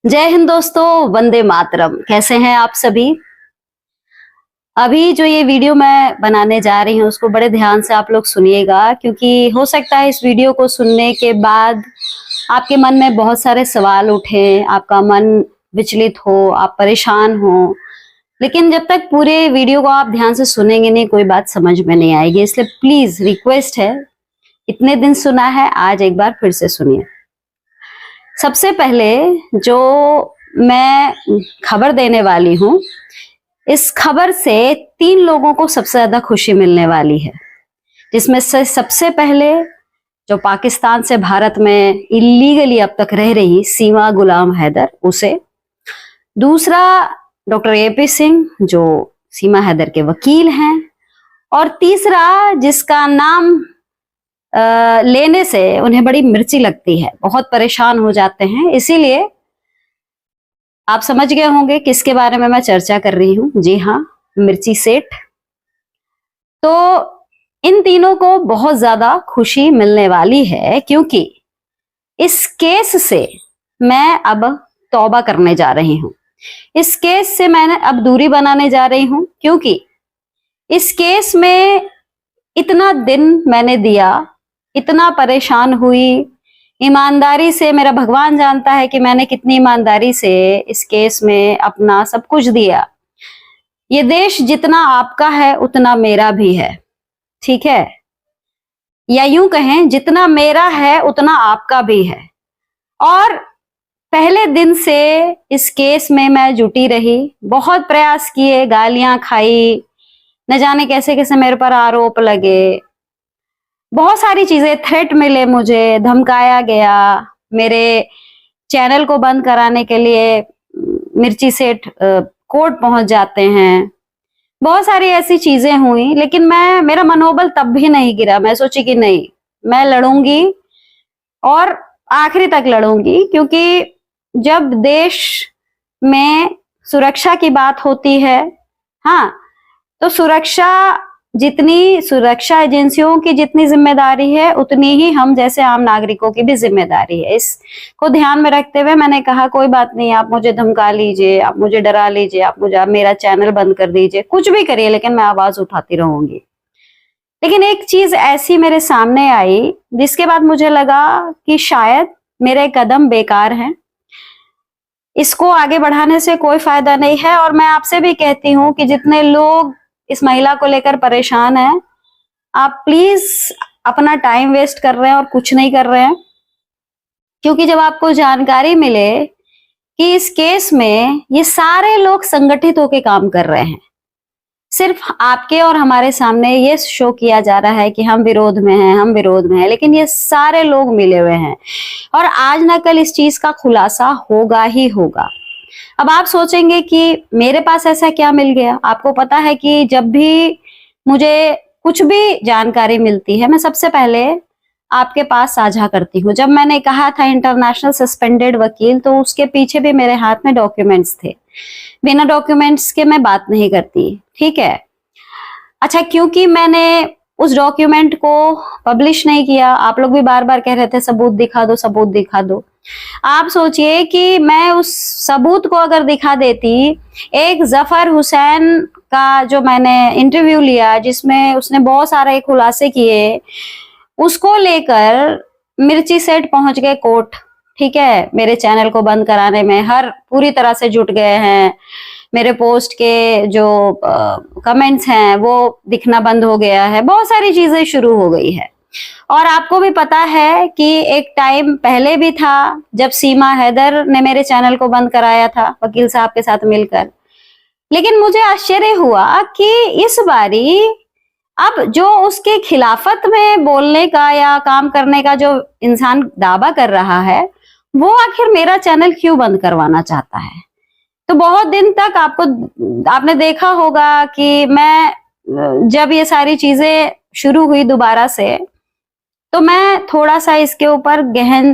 जय हिंद दोस्तों, वंदे मातरम। कैसे हैं आप सभी। अभी जो ये वीडियो मैं बनाने जा रही हूँ उसको बड़े ध्यान से आप लोग सुनिएगा, क्योंकि हो सकता है इस वीडियो को सुनने के बाद आपके मन में बहुत सारे सवाल उठे, आपका मन विचलित हो, आप परेशान हो। लेकिन जब तक पूरे वीडियो को आप ध्यान से सुनेंगे नहीं, कोई बात समझ में नहीं आएगी। इसलिए प्लीज रिक्वेस्ट है, इतने दिन सुना है, आज एक बार फिर से सुनिए। सबसे पहले जो मैं खबर देने वाली हूँ, इस खबर से 3 लोगों को सबसे ज्यादा खुशी मिलने वाली है, जिसमें से सबसे पहले जो पाकिस्तान से भारत में इलीगली अब तक रह रही सीमा गुलाम हैदर, उसे। दूसरा डॉक्टर एपी सिंह, जो सीमा हैदर के वकील हैं। और तीसरा जिसका नाम लेने से उन्हें बड़ी मिर्ची लगती है, बहुत परेशान हो जाते हैं। इसीलिए आप समझ गए होंगे किसके बारे में मैं चर्चा कर रही हूँ। जी हाँ, मिर्ची सेठ। तो इन तीनों को बहुत ज्यादा खुशी मिलने वाली है, क्योंकि इस केस से मैं अब तौबा करने जा रही हूँ। इस केस से मैंने अब दूरी बनाने जा रही हूँ, क्योंकि इस केस में इतना दिन मैंने दिया, इतना परेशान हुई, ईमानदारी से। मेरा भगवान जानता है कि मैंने कितनी ईमानदारी से इस केस में अपना सब कुछ दिया। ये देश जितना आपका है उतना मेरा भी है, ठीक है? या यूं कहें, जितना मेरा है उतना आपका भी है। और पहले दिन से इस केस में मैं जुटी रही, बहुत प्रयास किए, गालियां खाई, न जाने कैसे कैसे मेरे पर आरोप लगे, बहुत सारी चीजें, थ्रेट मिले, मुझे धमकाया गया। मेरे चैनल को बंद कराने के लिए मिर्ची सेठ कोर्ट पहुंच जाते हैं। बहुत सारी ऐसी चीजें हुई, लेकिन मेरा मनोबल तब भी नहीं गिरा। मैं सोची कि नहीं, मैं लड़ूंगी और आखिरी तक लड़ूंगी, क्योंकि जब देश में सुरक्षा की बात होती है, हाँ, तो सुरक्षा एजेंसियों की जितनी जिम्मेदारी है, उतनी ही हम जैसे आम नागरिकों की भी जिम्मेदारी है। इसको ध्यान में रखते हुए मैंने कहा, कोई बात नहीं, आप मुझे धमका लीजिए, आप मुझे डरा लीजिए, आप मेरा चैनल बंद कर दीजिए, कुछ भी करिए, लेकिन मैं आवाज उठाती रहूंगी। लेकिन एक चीज ऐसी मेरे सामने आई, जिसके बाद मुझे लगा कि शायद मेरे कदम बेकार हैं, इसको आगे बढ़ाने से कोई फायदा नहीं है। और मैं आपसे भी कहती हूँ कि जितने लोग इस महिला को लेकर परेशान हैं, आप प्लीज अपना टाइम वेस्ट कर रहे हैं और कुछ नहीं कर रहे हैं। क्योंकि जब आपको जानकारी मिले कि इस केस में ये सारे लोग संगठित होकर काम कर रहे हैं, सिर्फ आपके और हमारे सामने ये शो किया जा रहा है कि हम विरोध में हैं, हम विरोध में हैं, लेकिन ये सारे लोग मिले हुए हैं और आज न कल इस चीज का खुलासा होगा ही होगा। अब आप सोचेंगे कि मेरे पास ऐसा क्या मिल गया। आपको पता है कि जब भी मुझे कुछ भी जानकारी मिलती है, मैं सबसे पहले आपके पास साझा करती हूँ। जब मैंने कहा था इंटरनेशनल सस्पेंडेड वकील, तो उसके पीछे भी मेरे हाथ में डॉक्यूमेंट्स थे। बिना डॉक्यूमेंट्स के मैं बात नहीं करती, ठीक है? अच्छा, क्योंकि मैंने उस डॉक्यूमेंट को पब्लिश नहीं किया, आप लोग भी बार बार कह रहे थे सबूत दिखा दो, सबूत दिखा दो। आप सोचिए कि मैं उस सबूत को अगर दिखा देती, एक जफर हुसैन का जो मैंने इंटरव्यू लिया, जिसमें उसने बहुत सारे खुलासे किए, उसको लेकर मिर्ची सेठ पहुंच गए कोर्ट, ठीक है? मेरे चैनल को बंद कराने में पूरी तरह से जुट गए हैं। मेरे पोस्ट के जो कमेंट्स हैं वो दिखना बंद हो गया है, बहुत सारी चीजें शुरू हो गई है। और आपको भी पता है कि एक टाइम पहले भी था जब सीमा हैदर ने मेरे चैनल को बंद कराया था वकील साहब के साथ मिलकर। लेकिन मुझे आश्चर्य हुआ कि इस बारी अब जो उसके खिलाफत में बोलने का या काम करने का जो इंसान दावा कर रहा है, वो आखिर मेरा चैनल क्यों बंद करवाना चाहता है। तो बहुत दिन तक आपने देखा होगा कि मैं जब ये सारी चीजें शुरू हुई दोबारा से, तो मैं थोड़ा सा इसके ऊपर गहन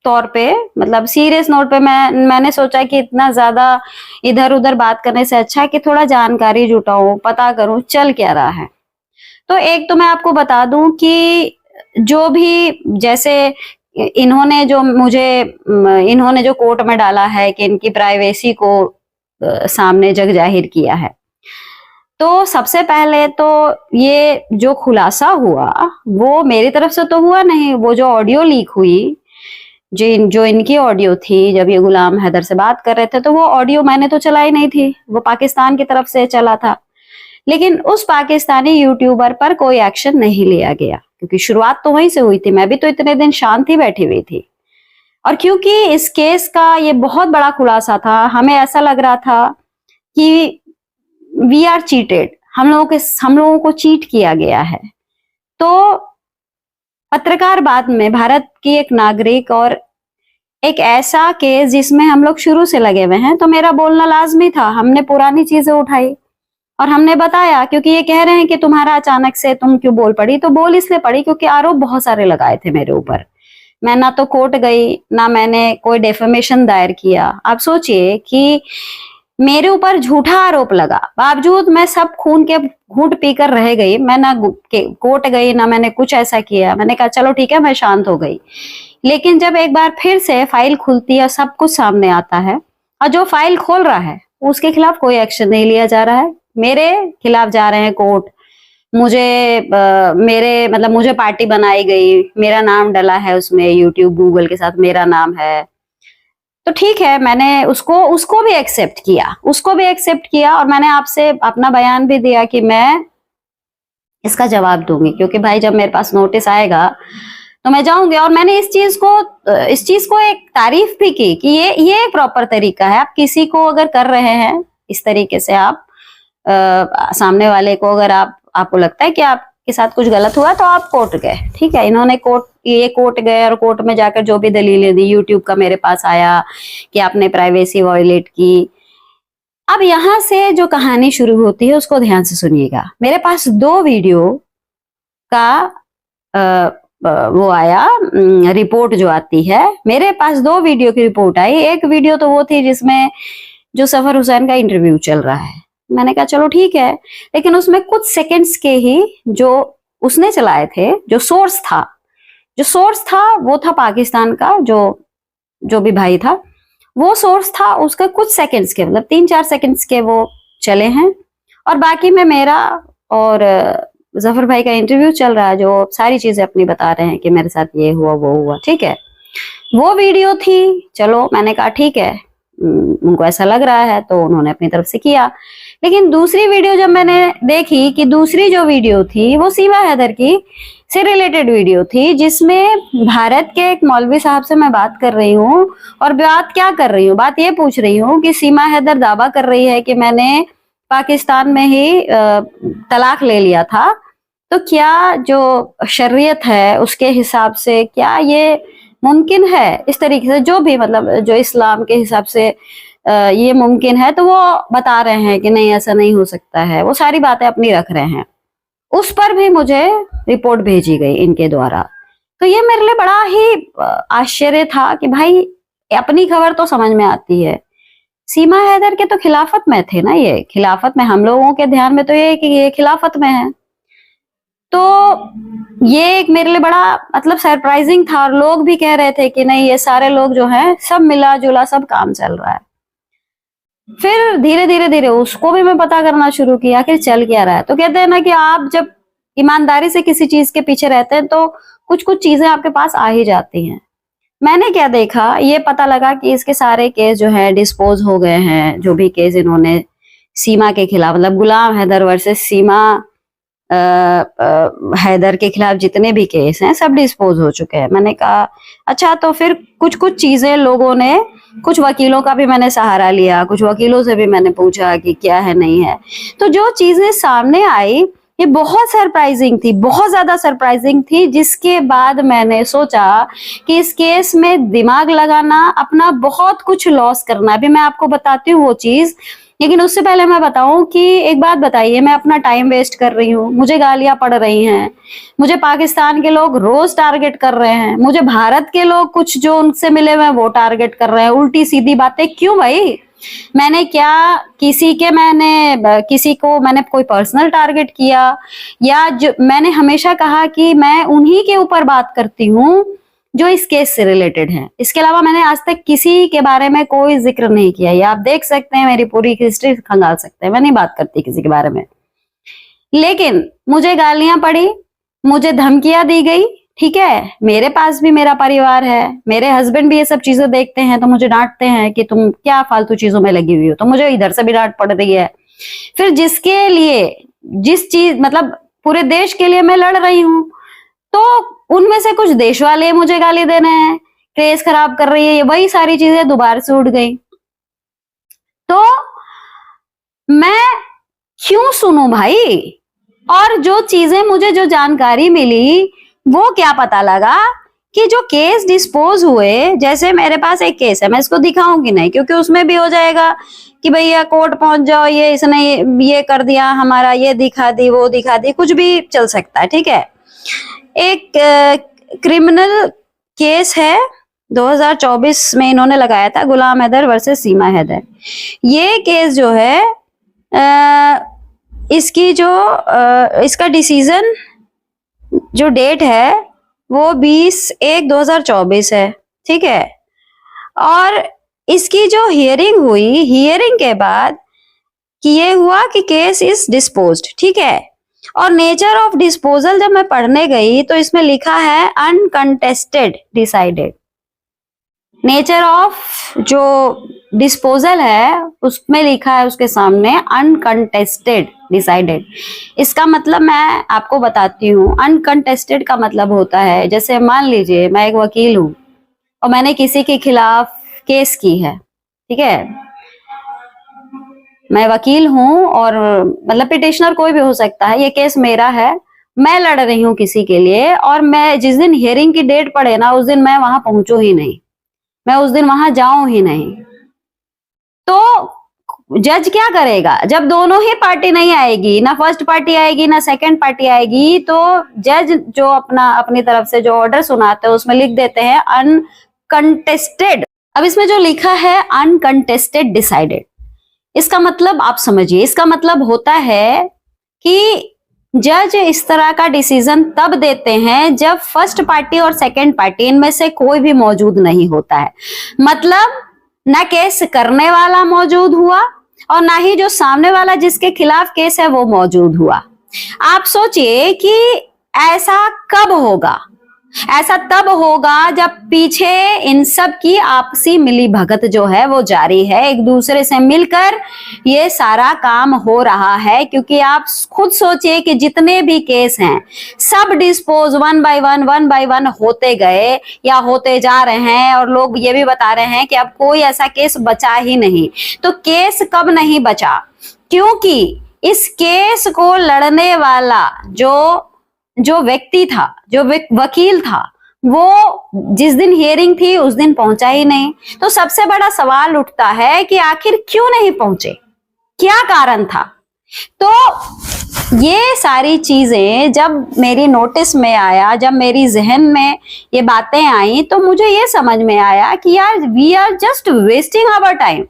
तौर पे, मतलब सीरियस नोट पे मैंने सोचा कि इतना ज्यादा इधर उधर बात करने से अच्छा है कि थोड़ा जानकारी जुटाऊं, पता करूं चल क्या रहा है। तो एक तो मैं आपको बता दूं कि जो भी, जैसे इन्होंने जो कोर्ट में डाला है कि इनकी प्राइवेसी को सामने जग जाहिर किया है। तो सबसे पहले तो ये जो खुलासा हुआ वो मेरी तरफ से तो हुआ नहीं, वो जो ऑडियो लीक हुई, जो इनकी ऑडियो थी जब ये गुलाम हैदर से बात कर रहे थे, तो वो ऑडियो मैंने तो चलाई नहीं थी, वो पाकिस्तान की तरफ से चला था। लेकिन उस पाकिस्तानी यूट्यूबर पर कोई एक्शन नहीं लिया गया, क्योंकि शुरुआत तो वहीं से हुई थी। मैं भी तो इतने दिन शांत ही बैठी हुई थी, और क्योंकि इस केस का ये बहुत बड़ा खुलासा था, हमें ऐसा लग रहा था कि वी आर चीटेड, हम लोगों को चीट किया गया है। तो पत्रकार बाद में, भारत की एक नागरिक और एक ऐसा केस जिसमें हम लोग शुरू से लगे हुए हैं, तो मेरा बोलना लाजमी था। हमने पुरानी चीजें उठाई और हमने बताया, क्योंकि ये कह रहे हैं कि तुम्हारा अचानक से तुम क्यों बोल पड़ी, तो बोल इसलिए पड़ी क्योंकि आरोप बहुत सारे लगाए थे मेरे ऊपर। मैं ना तो कोर्ट गई, ना मैंने कोई डेफेमेशन दायर किया। आप सोचिए कि मेरे ऊपर झूठा आरोप लगा, बावजूद मैं सब खून के घूंट पीकर रह गई। मैं ना कोर्ट गई, ना मैंने कुछ ऐसा किया। मैंने कहा चलो ठीक है, मैं शांत हो गई। लेकिन जब एक बार फिर से फाइल खुलती है, सब कुछ सामने आता है, और जो फाइल खोल रहा है उसके खिलाफ कोई एक्शन नहीं लिया जा रहा है। मेरे खिलाफ जा रहे हैं कोर्ट, मुझे पार्टी बनाई गई, मेरा नाम डला है उसमें, यूट्यूब गूगल के साथ मेरा नाम है। तो ठीक है, मैंने उसको भी एक्सेप्ट किया, और मैंने आपसे अपना बयान भी दिया कि मैं इसका जवाब दूंगी, क्योंकि भाई जब मेरे पास नोटिस आएगा तो मैं जाऊंगी। और मैंने इस चीज को एक तारीफ भी की कि ये एक प्रॉपर तरीका है। आप किसी को अगर कर रहे हैं इस तरीके से, आप सामने वाले को, अगर आपको लगता है कि आपके साथ कुछ गलत हुआ, तो आप कोर्ट गए, ठीक है। इन्होंने कोर्ट गए, और कोर्ट में जाकर जो भी दलीलें दी, यूट्यूब का मेरे पास आया कि आपने प्राइवेसी वायलेट की। अब यहां से जो कहानी शुरू होती है उसको ध्यान से सुनिएगा। मेरे पास 2 वीडियो का वो आया, रिपोर्ट जो आती है, मेरे पास 2 वीडियो की रिपोर्ट आई। एक वीडियो तो वो थी जिसमें जो सफर हुसैन का इंटरव्यू चल रहा है। मैंने कहा चलो ठीक है, लेकिन उसमें कुछ सेकंड्स के ही जो उसने चलाए थे, जो सोर्स था वो था पाकिस्तान का, जो भी भाई था, वो सोर्स था। उसका कुछ सेकंड्स के, मतलब 3-4 सेकंड्स के वो चले हैं, और बाकी में मेरा और जफर भाई का इंटरव्यू चल रहा है, जो सारी चीजें अपनी बता रहे हैं कि मेरे साथ ये हुआ वो हुआ, ठीक है। वो वीडियो थी, चलो मैंने कहा ठीक है, उनको ऐसा लग रहा है तो उन्होंने अपनी तरफ से किया। लेकिन दूसरी वीडियो जब मैंने देखी कि दूसरी जो वीडियो थी वो सीमा हैदर की से रिलेटेड वीडियो थी, जिसमें भारत के एक मौलवी साहब से मैं बात कर रही हूँ, और बात ये पूछ रही हूँ कि सीमा हैदर दावा कर रही है कि मैंने पाकिस्तान में ही तलाक ले लिया था। तो क्या जो शरीयत है उसके हिसाब से क्या ये मुमकिन है, इस तरीके से, जो भी मतलब जो इस्लाम के हिसाब से ये मुमकिन है? तो वो बता रहे हैं कि नहीं, ऐसा नहीं हो सकता है। वो सारी बातें अपनी रख रहे हैं। उस पर भी मुझे रिपोर्ट भेजी गई इनके द्वारा। तो ये मेरे लिए बड़ा ही आश्चर्य था कि भाई अपनी खबर तो समझ में आती है। सीमा हैदर के तो खिलाफत में थे ना, ये खिलाफत में, हम लोगों के ध्यान में तो ये कि ये खिलाफत में है। तो ये एक मेरे लिए बड़ा मतलब सरप्राइजिंग था, और लोग भी कह रहे थे कि नहीं, ये सारे लोग जो हैं सब मिला जुला सब काम चल रहा है। फिर धीरे धीरे उसको भी मैं पता करना शुरू किया कि चल क्या रहा है। तो कहते हैं ना कि आप जब ईमानदारी से किसी चीज के पीछे रहते हैं तो कुछ चीजें आपके पास आ ही जाती हैं। मैंने क्या देखा, ये पता लगा कि इसके सारे केस जो है डिस्पोज हो गए हैं। जो भी केस इन्होंने सीमा के खिलाफ, मतलब गुलाम हैदर वर्सेस सीमा हैदर के खिलाफ जितने भी केस हैं सब डिस्पोज हो चुके हैं। मैंने कहा अच्छा, तो फिर कुछ चीजें लोगों ने, कुछ वकीलों का भी मैंने सहारा लिया, कुछ वकीलों से भी मैंने पूछा कि क्या है नहीं है। तो जो चीजें सामने आई ये बहुत सरप्राइजिंग थी, बहुत ज्यादा सरप्राइजिंग थी, जिसके बाद मैंने सोचा कि इस केस में दिमाग लगाना, अपना बहुत कुछ लॉस करना। अभी मैं आपको बताती हूँ वो चीज, लेकिन उससे पहले मैं बताऊं कि एक बात बताइए, मैं अपना टाइम वेस्ट कर रही हूँ, मुझे गालियां पड़ रही हैं, मुझे पाकिस्तान के लोग रोज टारगेट कर रहे हैं, मुझे भारत के लोग कुछ जो उनसे मिले हुए वो टारगेट कर रहे हैं, उल्टी सीधी बातें। क्यों भाई? मैंने क्या किसी को मैंने कोई पर्सनल टारगेट किया? या जो मैंने हमेशा कहा कि मैं उन्हीं के ऊपर बात करती हूँ जो इस केस से रिलेटेड है। इसके अलावा मैंने आज तक किसी के बारे में कोई जिक्र नहीं किया। ये आप देख सकते हैं, मेरी पूरी हिस्ट्री खंगाल सकते हैं, मैं नहीं बात करती किसी के बारे में। लेकिन मुझे गालियां पड़ी, मुझे धमकियां दी गई, ठीक है। मेरे पास भी मेरा परिवार है, मेरे हस्बैंड भी ये सब चीजें देखते हैं, तो मुझे डांटते हैं कि तुम क्या फालतू चीजों में लगी हुई हो। तो मुझे इधर से भी डांट पड़ रही है। फिर जिसके लिए, जिस चीज मतलब पूरे देश के लिए मैं लड़ रही हूँ, तो उनमें से कुछ देश वाले मुझे गाली दे रहे हैं, केस खराब कर रही है, ये वही सारी चीजें दोबारा से उठ गई। तो मैं क्यों सुनूं भाई? और जो चीजें मुझे, जो जानकारी मिली, वो क्या पता लगा कि जो केस डिस्पोज हुए, जैसे मेरे पास एक केस है, मैं इसको दिखाऊंगी नहीं क्योंकि उसमें भी हो जाएगा कि भैया कोर्ट पहुंच जाओ, ये इसने ये कर दिया, हमारा ये दिखा दी, वो दिखा दी, कुछ भी चल सकता है, ठीक है। एक क्रिमिनल केस है, 2024 में इन्होंने लगाया था, गुलाम हैदर वर्सेस सीमा हैदर। ये केस जो है इसकी जो इसका डिसीजन जो डेट है वो 20/1/2024 है, ठीक है। और इसकी जो हियरिंग हुई, हियरिंग के बाद कि ये हुआ कि केस इज डिस्पोज्ड, ठीक है। और नेचर ऑफ डिस्पोजल जब मैं पढ़ने गई तो इसमें लिखा है अनकंटेस्टेड डिसाइडेड। नेचर ऑफ जो डिस्पोजल है उसमें लिखा है उसके सामने अनकंटेस्टेड डिसाइडेड। इसका मतलब मैं आपको बताती हूँ। अनकंटेस्टेड का मतलब होता है, जैसे मान लीजिए मैं एक वकील हूँ और मैंने किसी के खिलाफ केस की है, ठीक है। मैं वकील हूँ और मतलब पिटिशनर कोई भी हो सकता है, ये केस मेरा है, मैं लड़ रही हूँ किसी के लिए, और मैं जिस दिन हियरिंग की डेट पड़े ना, उस दिन मैं वहां पहुंचू ही नहीं, मैं उस दिन वहां जाऊं ही नहीं। तो जज क्या करेगा? जब दोनों ही पार्टी नहीं आएगी, ना फर्स्ट पार्टी आएगी ना सेकंड पार्टी आएगी, तो जज जो अपनी तरफ से जो ऑर्डर सुनाते हैं उसमें लिख देते हैं अनकंटेस्टेड। अब इसमें जो लिखा है अनकंटेस्टेड डिसाइडेड, इसका मतलब आप समझिए, इसका मतलब होता है कि जज इस तरह का डिसीजन तब देते हैं जब फर्स्ट पार्टी और सेकंड पार्टी इनमें से कोई भी मौजूद नहीं होता है। मतलब ना केस करने वाला मौजूद हुआ और ना ही जो सामने वाला जिसके खिलाफ केस है वो मौजूद हुआ। आप सोचिए कि ऐसा कब होगा? ऐसा तब होगा जब पीछे इन सब की आपसी मिली भगत जो है वो जारी है, एक दूसरे से मिलकर ये सारा काम हो रहा है। क्योंकि आप खुद सोचिए कि जितने भी केस हैं सब डिस्पोज वन बाय वन होते गए या होते जा रहे हैं, और लोग ये भी बता रहे हैं कि अब कोई ऐसा केस बचा ही नहीं। तो केस कब नहीं बचा? क्योंकि इस केस को लड़ने वाला जो व्यक्ति था, जो वकील था, वो जिस दिन हियरिंग थी उस दिन पहुंचा ही नहीं। तो सबसे बड़ा सवाल उठता है कि आखिर क्यों नहीं पहुंचे, क्या कारण था? तो ये सारी चीजें जब मेरी नोटिस में आया, जब मेरी जहन में ये बातें आई, तो मुझे ये समझ में आया कि यार we are just wasting our time,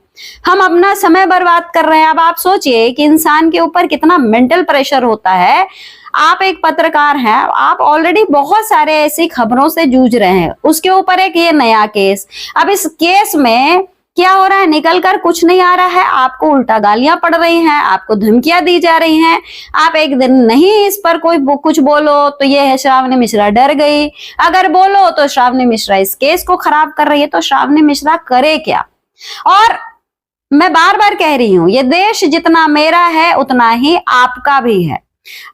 हम अपना समय बर्बाद कर रहे हैं। अब आप सोचिए कि इंसान के ऊपर कितना मेंटल प्रेशर होता है। आप एक पत्रकार हैं, आप ऑलरेडी बहुत सारे ऐसी खबरों से जूझ रहे हैं, उसके ऊपर एक ये नया केस। अब इस केस में क्या हो रहा है? निकल कर कुछ नहीं आ रहा है, आपको उल्टा गालियां पड़ रही हैं, आपको धमकियां दी जा रही हैं। आप एक दिन नहीं इस पर कोई कुछ बोलो तो ये है श्रावणी मिश्रा डर गई, अगर बोलो तो श्रावणी मिश्रा इस केस को खराब कर रही है। तो श्रावणी मिश्रा करे क्या? और मैं बार बार कह रही हूं, ये देश जितना मेरा है उतना ही आपका भी है।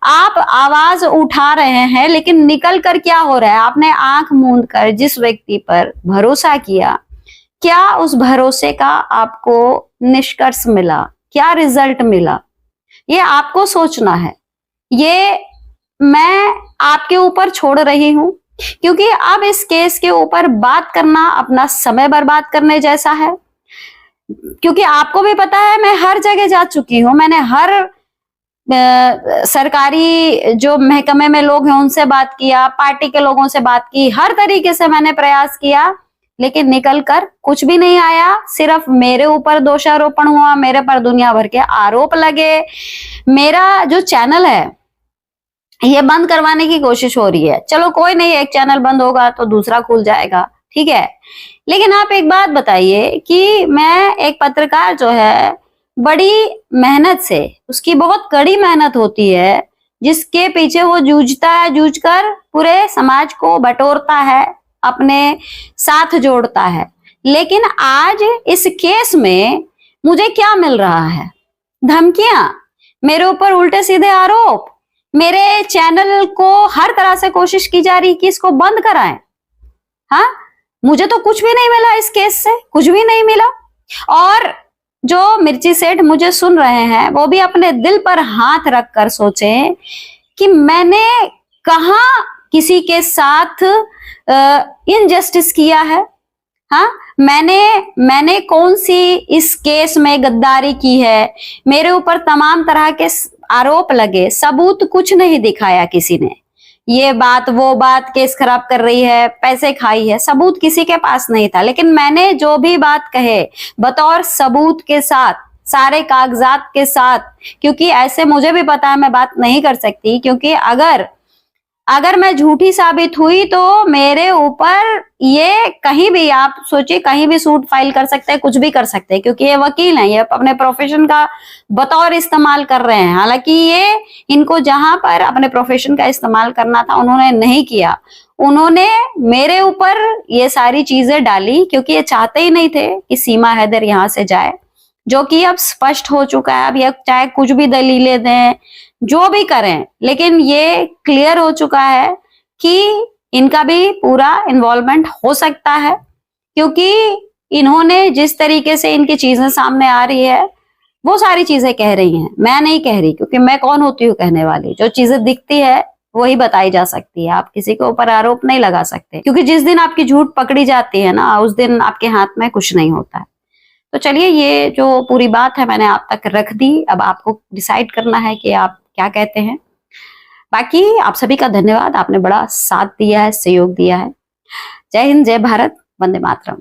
आप आवाज उठा रहे हैं, लेकिन निकल कर क्या हो रहा है? आपने आंख मूंद कर जिस व्यक्ति पर भरोसा किया, क्या उस भरोसे का आपको निष्कर्ष मिला? क्या रिजल्ट मिला? ये आपको सोचना है। ये मैं आपके ऊपर छोड़ रही हूं, क्योंकि अब इस केस के ऊपर बात करना अपना समय बर्बाद करने जैसा है। क्योंकि आपको भी पता है मैं हर जगह जा चुकी हूं, मैंने हर सरकारी जो महकमे में लोग हैं उनसे बात किया, पार्टी के लोगों से बात की, हर तरीके से मैंने प्रयास किया, लेकिन निकल कर कुछ भी नहीं आया। सिर्फ मेरे ऊपर दोषारोपण हुआ, मेरे पर दुनिया भर के आरोप लगे। मेरा जो चैनल है ये बंद करवाने की कोशिश हो रही है। चलो कोई नहीं, एक चैनल बंद होगा तो दूसरा खुल जाएगा, ठीक है। लेकिन आप एक बात बताइए कि मैं एक पत्रकार जो है बड़ी मेहनत से, उसकी बहुत कड़ी मेहनत होती है, जिसके पीछे वो जूझता है, जूझकर पूरे समाज को बटोरता है, अपने साथ जोड़ता है। लेकिन आज इस केस में मुझे क्या मिल रहा है? धमकियां, मेरे ऊपर उल्टे सीधे आरोप, मेरे चैनल को हर तरह से कोशिश की जा रही कि इसको बंद कराएं। हाँ, मुझे तो कुछ भी नहीं मिला इस केस से, कुछ भी नहीं मिला। और जो मिर्ची सेठ मुझे सुन रहे हैं वो भी अपने दिल पर हाथ रखकर सोचें कि मैंने कहाँ किसी के साथ इनजस्टिस किया है। हाँ, मैंने कौन सी इस केस में गद्दारी की है? मेरे ऊपर तमाम तरह के आरोप लगे, सबूत कुछ नहीं दिखाया किसी ने। ये बात वो बात, केस खराब कर रही है, पैसे खाई है, सबूत किसी के पास नहीं था। लेकिन मैंने जो भी बात कहे बतौर सबूत के साथ, सारे कागजात के साथ, क्योंकि ऐसे मुझे भी पता है मैं बात नहीं कर सकती, क्योंकि अगर मैं झूठी साबित हुई तो मेरे ऊपर ये कहीं भी, आप सोचिए, कहीं भी सूट फाइल कर सकते हैं, कुछ भी कर सकते हैं, क्योंकि ये वकील हैं, ये अपने प्रोफेशन का बतौर इस्तेमाल कर रहे हैं। हालांकि ये इनको जहां पर अपने प्रोफेशन का इस्तेमाल करना था उन्होंने नहीं किया। उन्होंने मेरे ऊपर ये सारी चीजें डाली क्योंकि ये चाहते ही नहीं थे कि सीमा हैदर यहाँ से जाए, जो कि अब स्पष्ट हो चुका है। अब ये चाहे कुछ भी दलीलें दें, जो भी करें, लेकिन ये क्लियर हो चुका है कि इनका भी पूरा इन्वॉल्वमेंट हो सकता है, क्योंकि इन्होंने जिस तरीके से इनकी चीजें सामने आ रही है वो सारी चीजें कह रही हैं, मैं नहीं कह रही, क्योंकि मैं कौन होती हूँ कहने वाली। जो चीजें दिखती है वही बताई जा सकती है, आप किसी के ऊपर आरोप नहीं लगा सकते, क्योंकि जिस दिन आपकी झूठ पकड़ी जाती है ना, उस दिन आपके हाथ में कुछ नहीं होता है। तो चलिए, ये जो पूरी बात है मैंने आप तक रख दी, अब आपको डिसाइड करना है कि आप क्या कहते हैं। बाकी आप सभी का धन्यवाद, आपने बड़ा साथ दिया है, सहयोग दिया है। जय हिंद, जय भारत, वंदे मातरम।